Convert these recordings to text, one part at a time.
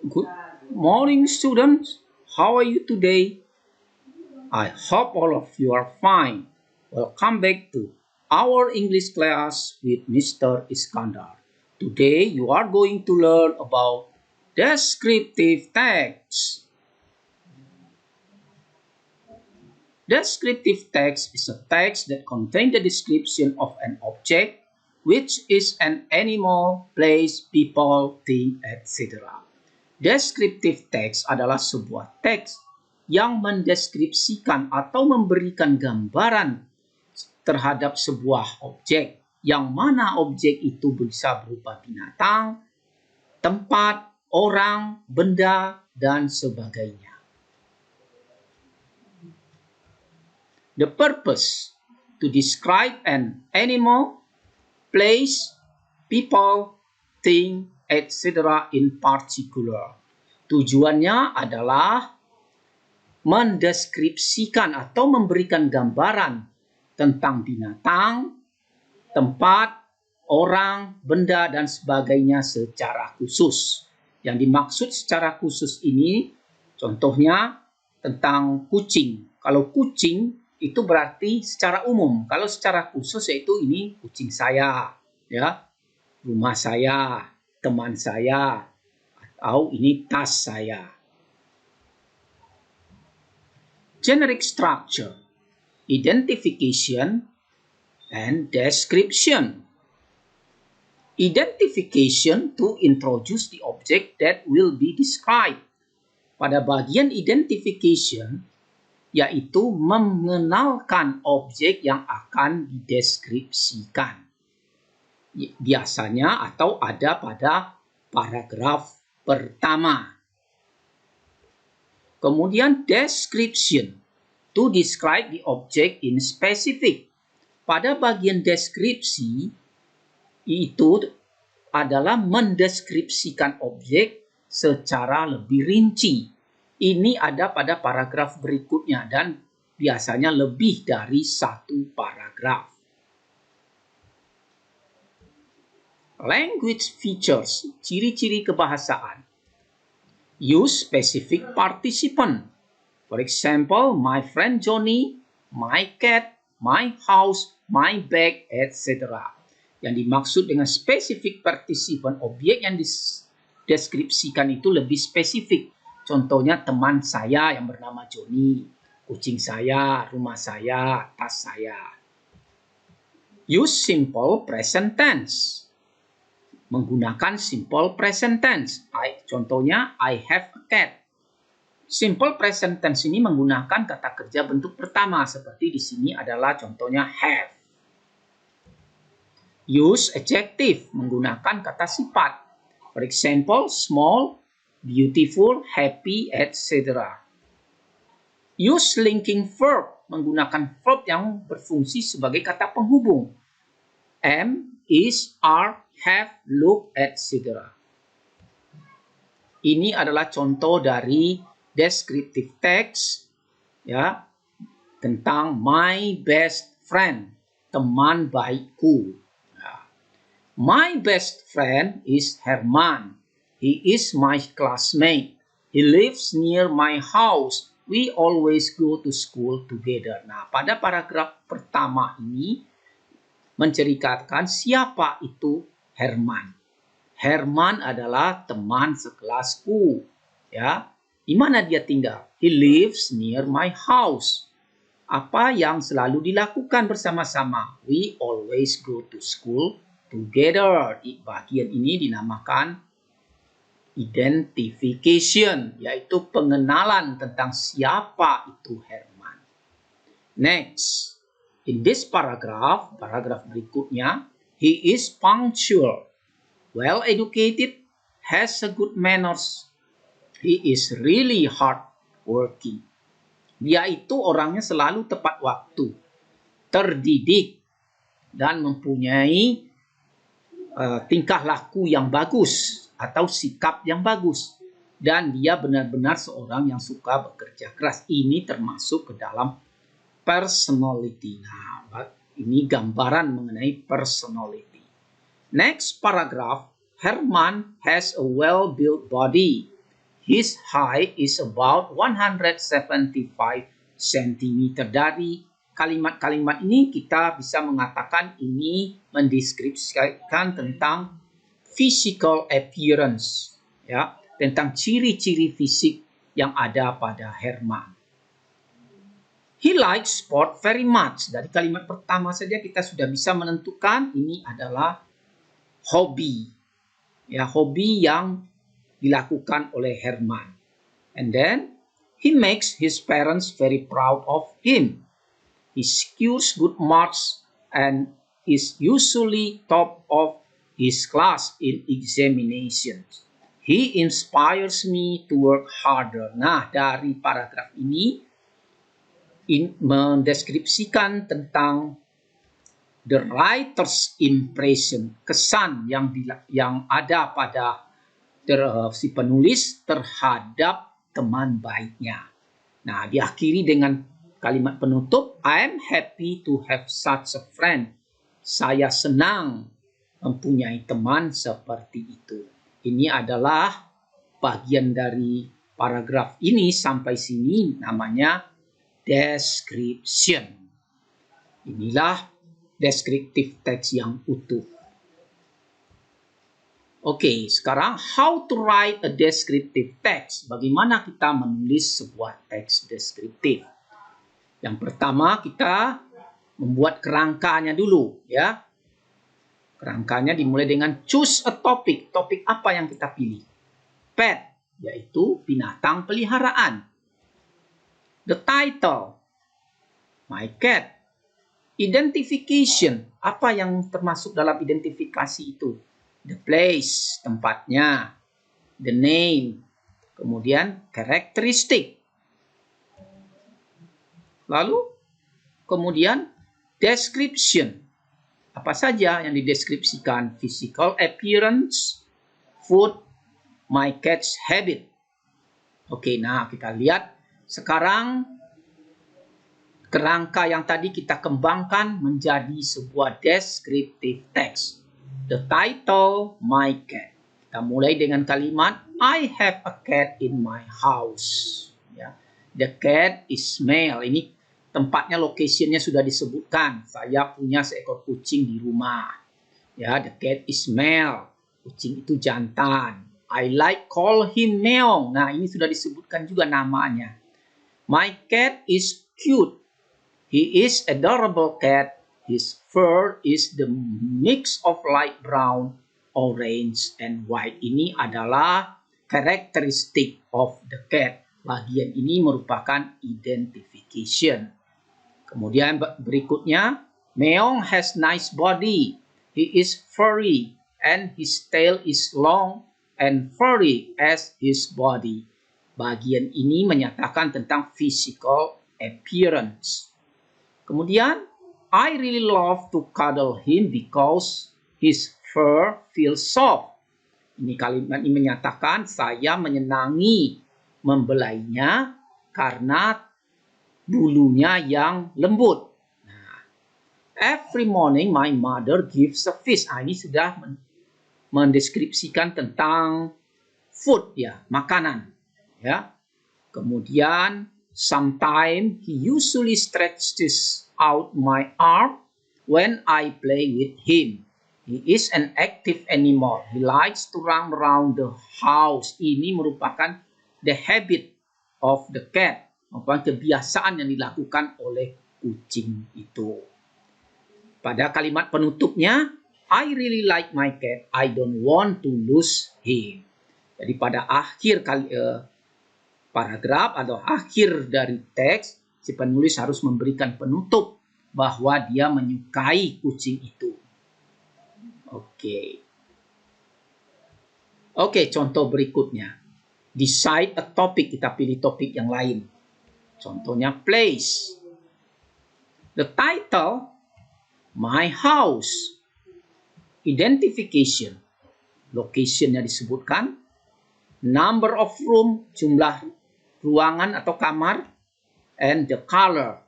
Good morning, students. How are you today? I hope all of you are fine. Welcome back to our English class with Mr. Iskandar. Today, you are going to learn about descriptive text. Descriptive text is a text that contains the description of an object, which is an animal, place, people, thing, etc. Descriptive text adalah sebuah teks yang mendeskripsikan atau memberikan gambaran terhadap sebuah objek, yang mana objek itu bisa berupa binatang, tempat, orang, benda, dan sebagainya. The purpose to describe an animal, place, people, thing, etc. in particular. Tujuannya adalah mendeskripsikan atau memberikan gambaran tentang binatang, tempat, orang, benda, dan sebagainya secara khusus. Yang dimaksud secara khusus ini, contohnya tentang kucing. Kalau kucing itu berarti secara umum. Kalau secara khusus yaitu ini kucing saya, ya, rumah saya, teman saya, atau ini tas saya. Generic structure, identification, and description. Identification to introduce the object that will be described. Pada bagian identification, yaitu mengenalkan objek yang akan dideskripsikan. Biasanya atau ada pada paragraf pertama. Kemudian description, to describe the object in specific. Pada bagian deskripsi, itu adalah mendeskripsikan objek secara lebih rinci. Ini ada pada paragraf berikutnya dan biasanya lebih dari satu paragraf. Language features, ciri-ciri kebahasaan. Use specific participant. For example, my friend Johnny, my cat, my house, my bag, etc. Yang dimaksud dengan specific participant, objek yang dideskripsikan itu lebih spesifik. Contohnya teman saya yang bernama Johnny, kucing saya, rumah saya, tas saya. Use simple present tense. Menggunakan simple present tense. Contohnya, I have a cat. Simple present tense ini menggunakan kata kerja bentuk pertama, seperti di sini adalah contohnya have. Use adjective, menggunakan kata sifat. For example, small, beautiful, happy, etc. Use linking verb, menggunakan verb yang berfungsi sebagai kata penghubung. Am, is, are, have, look, etc. Ini adalah contoh dari descriptive text, ya, tentang my best friend, teman baikku. Ya. My best friend is Herman. He is my classmate. He lives near my house. We always go to school together. Nah, pada paragraf pertama ini menceritakan siapa itu Herman. Herman adalah teman sekelasku, ya. Di mana dia tinggal? He lives near my house. Apa yang selalu dilakukan bersama-sama? We always go to school together. Bagian ini dinamakan identification, yaitu pengenalan tentang siapa itu Herman. Next, in this paragraph berikutnya, he is punctual, well educated, has a good manners. He is really hard working. Dia itu orangnya selalu tepat waktu, terdidik, dan mempunyai tingkah laku yang bagus atau sikap yang bagus. Dan dia benar-benar seorang yang suka bekerja keras. Ini termasuk ke dalam personality. Nah, ini gambaran mengenai personality. Next paragraph, Herman has a well-built body. His height is about 175 cm. Dari kalimat-kalimat ini kita bisa mengatakan ini mendeskripsikan tentang physical appearance, ya, tentang ciri-ciri fisik yang ada pada Herman. He likes sport very much. Dari kalimat pertama saja kita sudah bisa menentukan ini adalah hobi. Ya, hobi yang dilakukan oleh Herman. And then he makes his parents very proud of him. He scores good marks and is usually top of his class in examinations. He inspires me to work harder. Nah, dari paragraf ini mendeskripsikan tentang the writer's impression, kesan yang ada pada si penulis terhadap teman baiknya. Nah, diakhiri dengan kalimat penutup, I am happy to have such a friend. Saya senang mempunyai teman seperti itu. Ini adalah bagian dari paragraf ini sampai sini namanya description. Inilah descriptive text yang utuh. Oke, sekarang how to write a descriptive text. Bagaimana kita menulis sebuah teks deskriptif? Yang pertama kita membuat kerangkanya dulu, ya. Kerangkanya dimulai dengan choose a topic. Topik apa yang kita pilih? Pet, yaitu binatang peliharaan. The title, my cat. Identification, apa yang termasuk dalam identifikasi itu? The place, tempatnya. The name, kemudian characteristic. Lalu, kemudian description. Apa saja yang dideskripsikan? Physical appearance, food, my cat's habit. Oke, nah kita lihat sekarang kerangka yang tadi kita kembangkan menjadi sebuah descriptive text. The title, my cat. Kita mulai dengan kalimat, I have a cat in my house. Ya. The cat is male. Ini tempatnya, location-nya sudah disebutkan. Saya punya seekor kucing di rumah. Ya, the cat is male. Kucing itu jantan. I like call him Meong. Nah, ini sudah disebutkan juga namanya. My cat is cute. He is adorable cat. His fur is the mix of light brown, orange, and white. Ini adalah characteristic of the cat. Bagian ini merupakan identification. Kemudian berikutnya, Meong has nice body. He is furry and his tail is long and furry as his body. Bagian ini menyatakan tentang physical appearance. Kemudian, I really love to cuddle him because his fur feels soft. Ini kalimat ini menyatakan saya menyenangi membelainya karena bulunya yang lembut. Nah, every morning my mother gives a fish. Ini sudah mendeskripsikan tentang food, ya, makanan. Ya. Kemudian sometimes he usually stretches out my arm when I play with him. He is an active animal. He likes to run around the house. Ini merupakan the habit of the cat. Merupakan kebiasaan yang dilakukan oleh kucing itu. Pada kalimat penutupnya, I really like my cat. I don't want to lose him. Jadi pada akhir paragraf atau akhir dari teks, si penulis harus memberikan penutup bahwa dia menyukai kucing itu. Oke, contoh berikutnya. Decide a topic, kita pilih topik yang lain. Contohnya place. The title, my house. Identification, location-nya disebutkan. Number of room, jumlah ruangan atau kamar. And the color.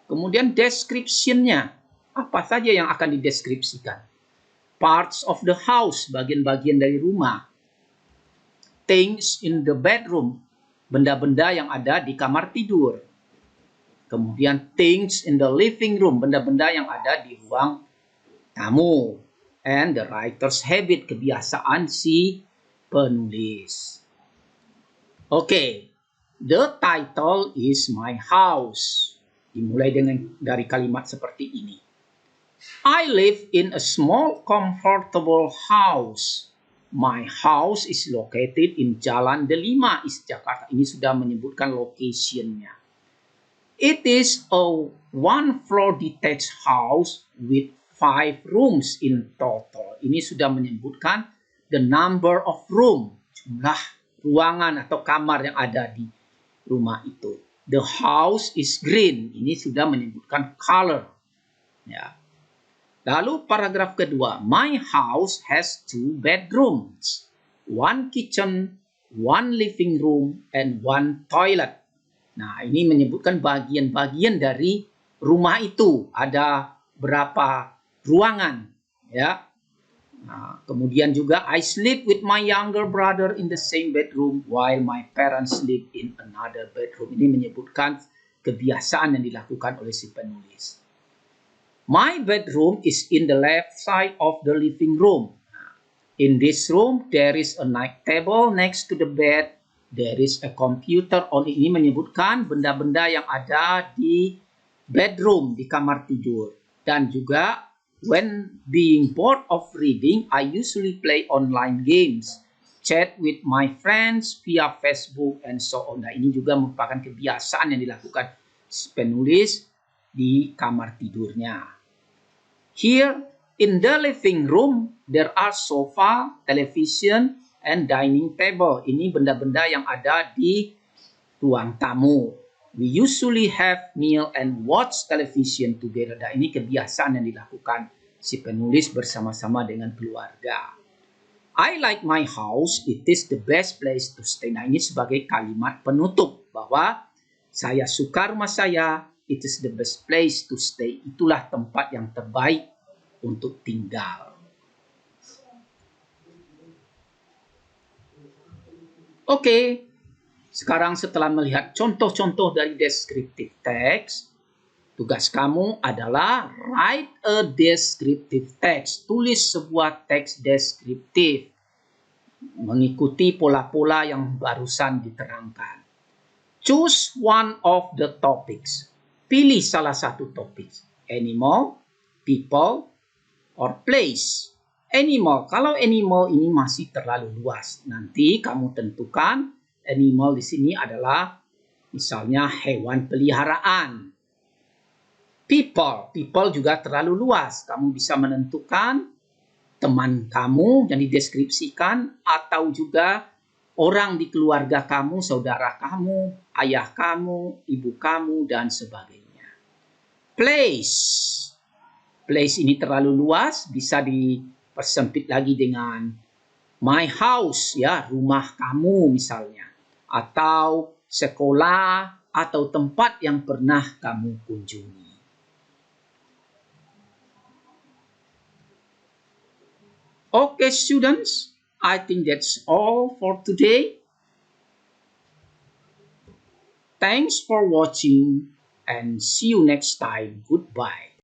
Kemudian description-nya, apa saja yang akan dideskripsikan. Parts of the house, bagian-bagian dari rumah. things in the bedroom, benda-benda yang ada di kamar tidur. Kemudian things in the living room, benda-benda yang ada di ruang tamu. And the writer's habit, kebiasaan si penulis. Okay, the title is My House. Dimulai dari kalimat seperti ini. I live in a small comfortable house. My house is located in Jalan Delima, East Jakarta. Ini sudah menyebutkan location-nya. It is a one-floor detached house with 5 rooms in total. Ini sudah menyebutkan the number of room, jumlah ruangan atau kamar yang ada di rumah itu. The house is green. Ini sudah menyebutkan color. Ya. Lalu paragraf kedua. My house has 2 bedrooms, 1 kitchen, 1 living room, and 1 toilet. Nah, ini menyebutkan bagian-bagian dari rumah itu. Ada berapa ruangan, ya. Nah, kemudian juga I sleep with my younger brother in the same bedroom while my parents sleep in another bedroom. Ini menyebutkan kebiasaan yang dilakukan oleh si penulis. My bedroom is in the left side of the living room. In this room, there is a night table next to the bed. There is a computer on it. Ini menyebutkan benda-benda yang ada di bedroom, di kamar tidur. Dan juga, when being bored of reading, I usually play online games, chat with my friends via Facebook, and so on. Nah, ini juga merupakan kebiasaan yang dilakukan penulis di kamar tidurnya. Here, in the living room, there are sofa, television, and dining table. Ini benda-benda yang ada di ruang tamu. We usually have meal and watch television together. Nah, ini kebiasaan yang dilakukan si penulis bersama-sama dengan keluarga. I like my house. It is the best place to stay. Nah, ini sebagai kalimat penutup bahwa saya suka rumah saya. It is the best place to stay. Itulah tempat yang terbaik untuk tinggal. Oke, sekarang setelah melihat contoh-contoh dari descriptive text, tugas kamu adalah write a descriptive text. Tulis sebuah teks deskriptif mengikuti pola-pola yang barusan diterangkan. Choose one of the topics. Pilih salah satu topik. Animal, people, or place. Animal, kalau animal ini masih terlalu luas, nanti kamu tentukan animal di sini adalah misalnya hewan peliharaan. People juga terlalu luas. Kamu bisa menentukan teman kamu yang dideskripsikan atau juga orang di keluarga kamu, saudara kamu, ayah kamu, ibu kamu, dan sebagainya. Place. Place ini terlalu luas, bisa dipersempit lagi dengan my house, ya, rumah kamu misalnya. Atau sekolah, atau tempat yang pernah kamu kunjungi. Okay, students, I think that's all for today. Thanks for watching and see you next time. Goodbye.